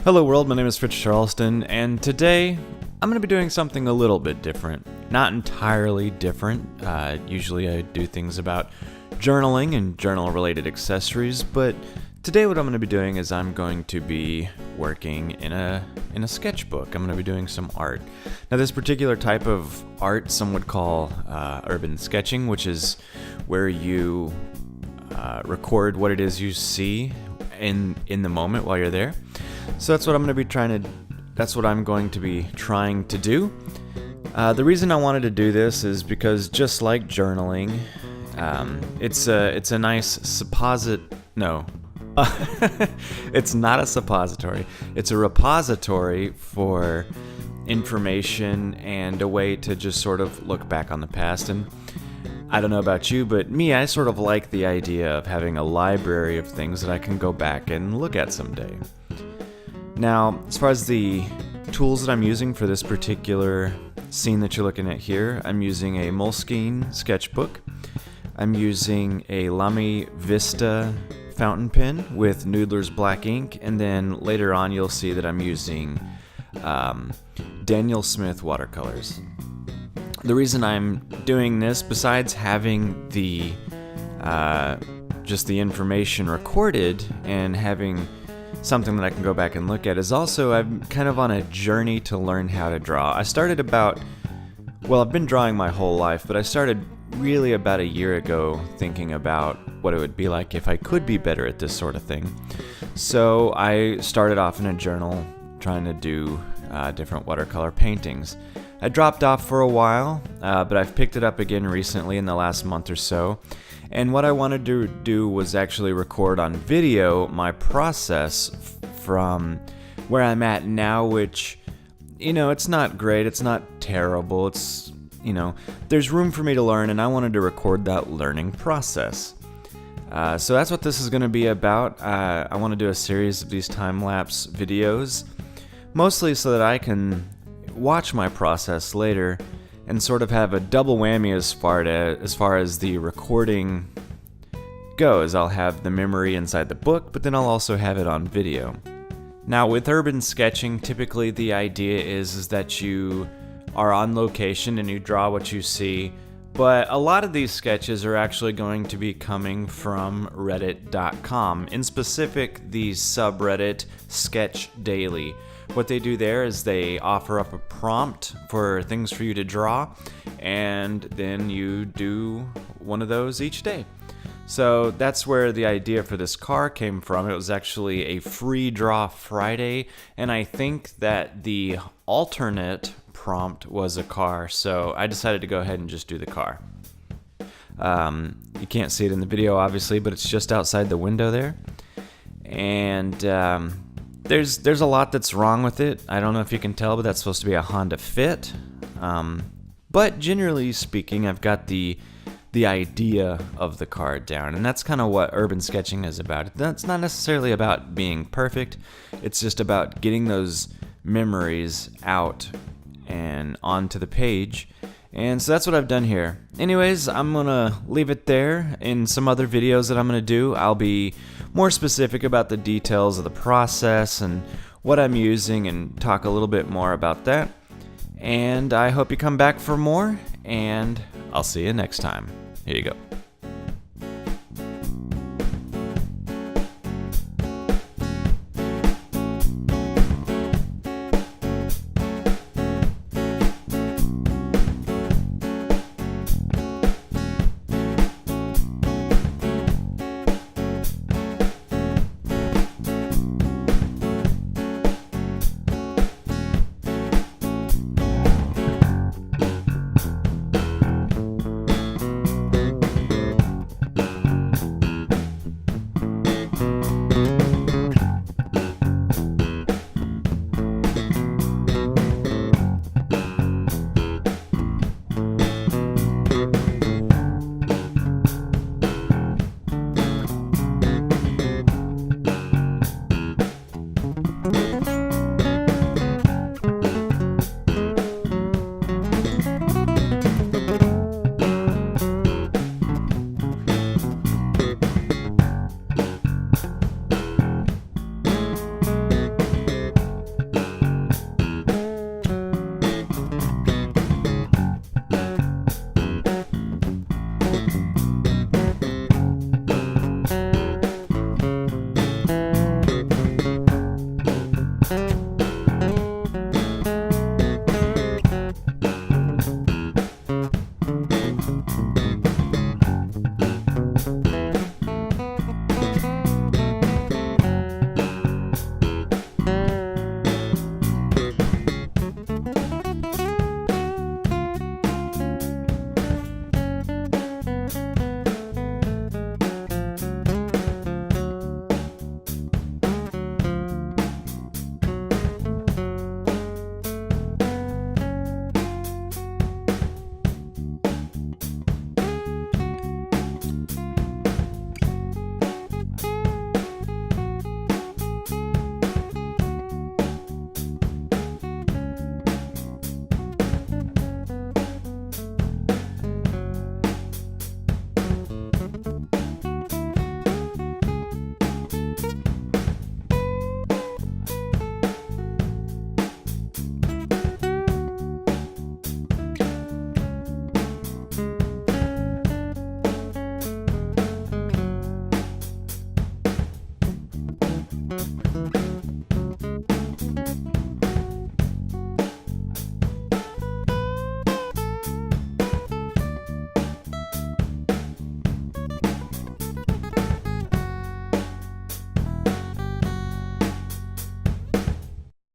Hello world, my name is Fritz Charleston, and today I'm going to be doing something a little bit different. Not entirely different. Usually I do things about journaling and journal-related accessories, but today what I'm going to be doing is I'm going to be working in a sketchbook. I'm going to be doing some art. Now this particular type of art some would call urban sketching, which is where you record what it is you see in the moment while you're there. So that's what I'm going to be trying to do. The reason I wanted to do this is because just like journaling, it's a nice it's not a suppository. It's a repository for information and a way to just sort of look back on the past. And I don't know about you, but me, I sort of like the idea of having a library of things that I can go back and look at someday. Now, as far as the tools that I'm using for this particular scene that you're looking at here, I'm using a Moleskine sketchbook. I'm using a Lamy Vista fountain pen with Noodler's black ink, and then later on you'll see that I'm using Daniel Smith watercolors. The reason I'm doing this, besides having the just the information recorded and having something that I can go back and look at, is also I'm kind of on a journey to learn how to draw. I've been drawing my whole life, but I started really about a year ago thinking about what it would be like if I could be better at this sort of thing. So I started off in a journal trying to do different watercolor paintings. I dropped off for a while, but I've picked it up again recently in the last month or so. And what I wanted to do was actually record on video my process from where I'm at now, which, it's not great, it's not terrible, it's, there's room for me to learn, and I wanted to record that learning process. So that's what this is going to be about. I want to do a series of these time-lapse videos, mostly so that I can watch my process later and sort of have a double whammy as far as the recording goes. I'll have the memory inside the book, but then I'll also have it on video. Now with urban sketching, typically the idea is that you are on location and you draw what you see, but a lot of these sketches are actually going to be coming from reddit.com, in specific the subreddit Sketch Daily. What they do there is they offer up a prompt for things for you to draw, and then you do one of those each day. So that's where the idea for this car came from. It was actually a free draw Friday, and I think that the alternate prompt was a car, so I decided to go ahead and just do the car. You can't see it in the video obviously, but it's just outside the window there. And there's a lot that's wrong with it. I don't know if you can tell, but that's supposed to be a Honda Fit. But generally speaking, I've got the idea of the car down, and that's kind of what urban sketching is about. That's not necessarily about being perfect. It's just about getting those memories out and onto the page. And so that's what I've done here. Anyways, I'm gonna leave it there. In some other videos that I'm gonna do, I'll be more specific about the details of the process and what I'm using and talk a little bit more about that. And I hope you come back for more, and I'll see you next time. Here you go.